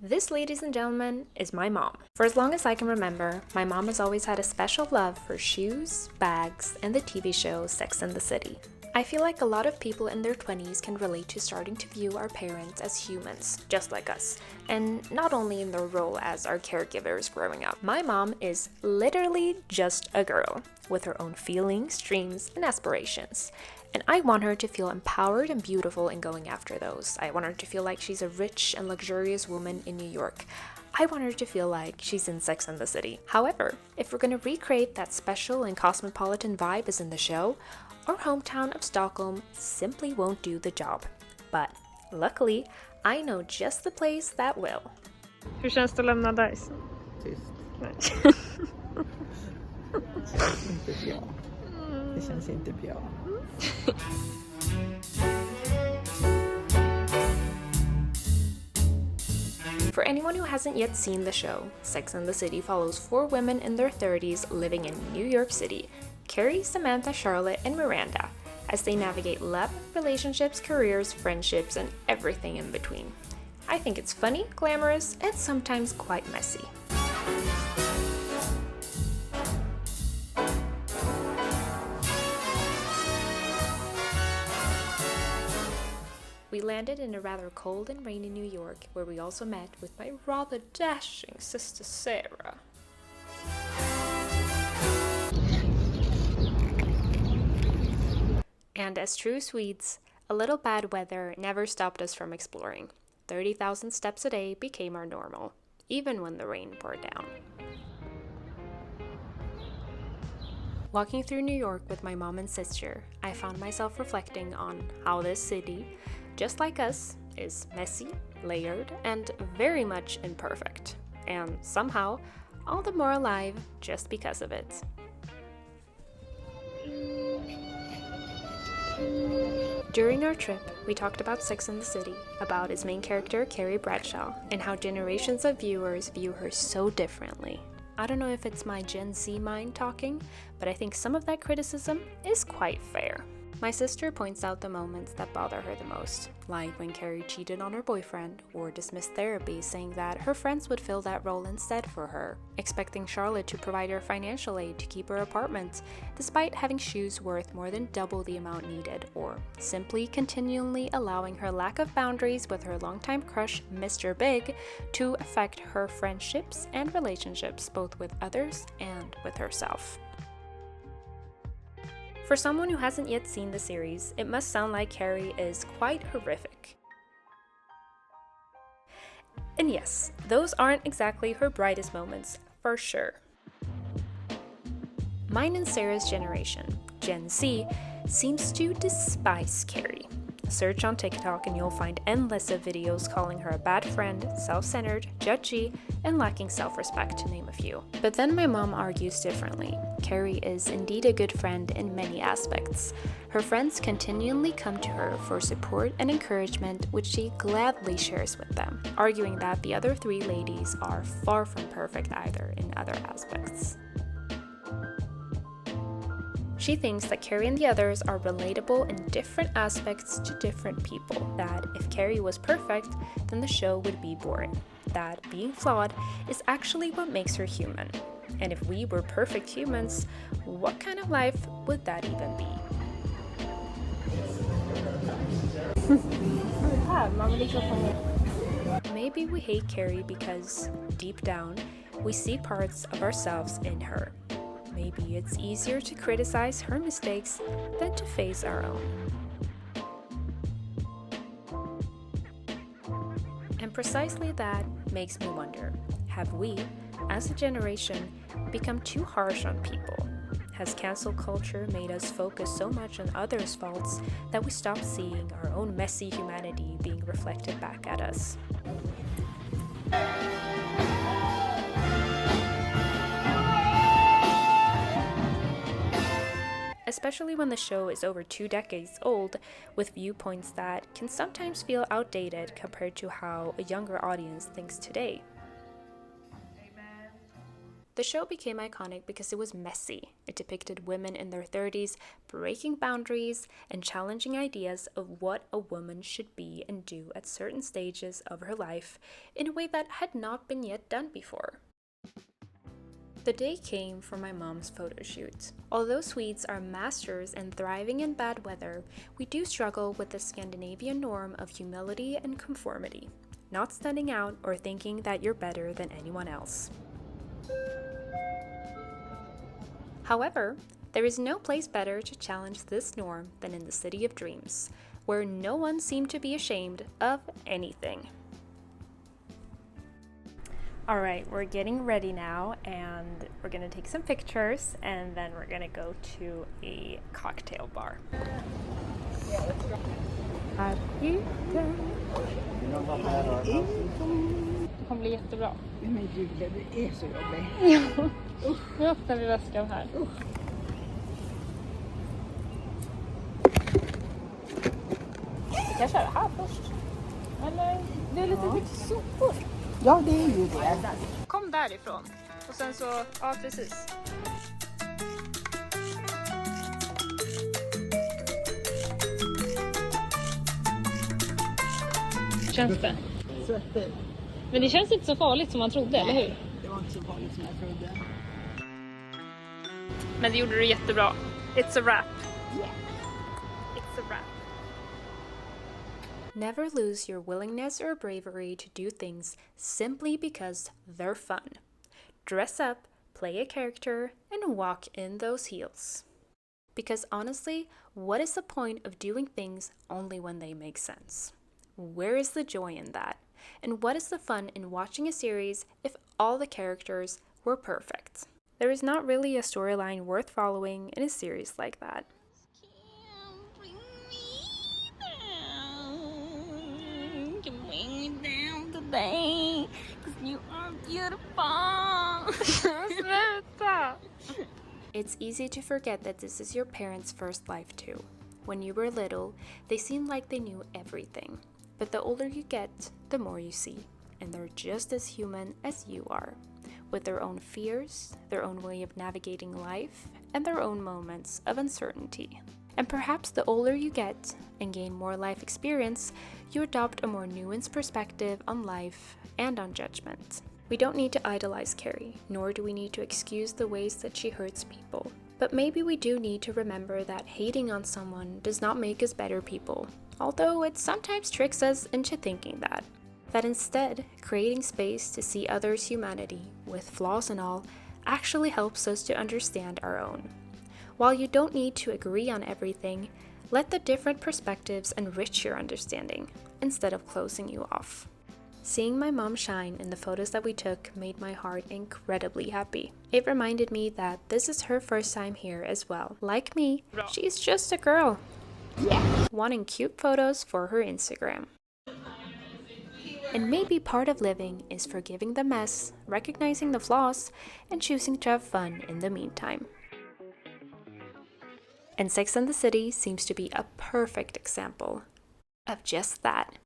This, ladies and gentlemen, is my mom. For as long as I can remember, my mom has always had a special love for shoes, bags, and the TV show Sex and the City. I feel like a lot of people in their 20s can relate to starting to view our parents as humans, just like us, and not only in their role as our caregivers growing up. My mom is literally just a girl, with her own feelings, dreams, and aspirations. And I want her to feel empowered and beautiful in going after those. I want her to feel like she's a rich and luxurious woman in New York. I want her to feel like she's in Sex and the City. However, if we're gonna recreate that special and cosmopolitan vibe as in the show, our hometown of Stockholm simply won't do the job. But luckily, I know just the place that will. Hur känns det att lämna Dyson? Tyst. Inte bra. Det känns inte bra. For anyone who hasn't yet seen the show, Sex and the City follows 4 women in their 30s living in New York City: Carrie, Samantha, Charlotte, and Miranda, as they navigate love, relationships, careers, friendships, and everything in between. I think it's funny, glamorous, and sometimes quite messy. We landed in a rather cold and rainy New York, where we also met with my rather dashing sister Sarah. And as true Swedes, a little bad weather never stopped us from exploring. 30,000 steps a day became our normal, even when the rain poured down. Walking through New York with my mom and sister, I found myself reflecting on how this city, just like us, is messy, layered, and very much imperfect. And somehow, all the more alive just because of it. During our trip, we talked about Sex and the City, about its main character, Carrie Bradshaw, and how generations of viewers view her so differently. I don't know if it's my Gen Z mind talking, but I think some of that criticism is quite fair. My sister points out the moments that bother her the most, like when Carrie cheated on her boyfriend or dismissed therapy, saying that her friends would fill that role instead for her, expecting Charlotte to provide her financial aid to keep her apartment, despite having shoes worth more than double the amount needed, or simply continually allowing her lack of boundaries with her longtime crush, Mr. Big, to affect her friendships and relationships, both with others and with herself. For someone who hasn't yet seen the series, it must sound like Carrie is quite horrific. And yes, those aren't exactly her brightest moments, for sure. Mine and Sarah's generation, Gen Z, seems to despise Carrie. Search on TikTok and you'll find endless of videos calling her a bad friend, self-centered, judgy, and lacking self-respect, to name a few. But then my mom argues differently. Carrie is indeed a good friend in many aspects. Her friends continually come to her for support and encouragement, which she gladly shares with them, arguing that the other 3 ladies are far from perfect either in other aspects. She thinks that Carrie and the others are relatable in different aspects to different people, that if Carrie was perfect, then the show would be boring, that being flawed is actually what makes her human. And if we were perfect humans, what kind of life would that even be? Maybe we hate Carrie because, deep down, we see parts of ourselves in her. Maybe it's easier to criticize her mistakes than to face our own. And precisely that makes me wonder, have we, as a generation, become too harsh on people? Has cancel culture made us focus so much on others' faults that we stop seeing our own messy humanity being reflected back at us? Especially when the show is over 2 decades old, with viewpoints that can sometimes feel outdated compared to how a younger audience thinks today. The show became iconic because it was messy. It depicted women in their 30s breaking boundaries and challenging ideas of what a woman should be and do at certain stages of her life in a way that had not been yet done before. The day came for my mom's photo shoot. Although Swedes are masters in thriving in bad weather, we do struggle with the Scandinavian norm of humility and conformity, not standing out or thinking that you're better than anyone else. However, there is no place better to challenge this norm than in the City of Dreams, where no one seemed to be ashamed of anything. All right, we're getting ready now, and we're gonna take some pictures, and then we're gonna go to a cocktail bar. Det kommer bli jättebra. Men Julia, du är så jobbig. Ja, nu öppnar vi väskan här. Vi kan köra här först. Eller, det är lite mycket sopor. Ja, det är ju det. Kom därifrån. Och sen så, ja precis. Känns det? Svettigt. Men det känns inte så farligt som man trodde, eller hur? Det var inte så farligt som jag trodde. Men det gjorde du jättebra. It's a wrap. Yeah. It's a wrap. Never lose your willingness or bravery to do things simply because they're fun. Dress up, play a character, and walk in those heels. Because honestly, what is the point of doing things only when they make sense? Where is the joy in that? And what is the fun in watching a series if all the characters were perfect? There is not really a storyline worth following in a series like that. Today, 'cause you are beautiful. It's easy to forget that this is your parents' first life too. When you were little, they seemed like they knew everything. But the older you get, the more you see. And they're just as human as you are, with their own fears, their own way of navigating life, and their own moments of uncertainty. And perhaps the older you get and gain more life experience, you adopt a more nuanced perspective on life and on judgment. We don't need to idolize Carrie, nor do we need to excuse the ways that she hurts people. But maybe we do need to remember that hating on someone does not make us better people, although it sometimes tricks us into thinking that. That instead, creating space to see others' humanity, with flaws and all, actually helps us to understand our own. While you don't need to agree on everything, let the different perspectives enrich your understanding, instead of closing you off. Seeing my mom shine in the photos that we took made my heart incredibly happy. It reminded me that this is her first time here as well. Like me, she's just a girl, wanting cute photos for her Instagram. And maybe part of living is forgiving the mess, recognizing the flaws, and choosing to have fun in the meantime. And Sex and the City seems to be a perfect example of just that.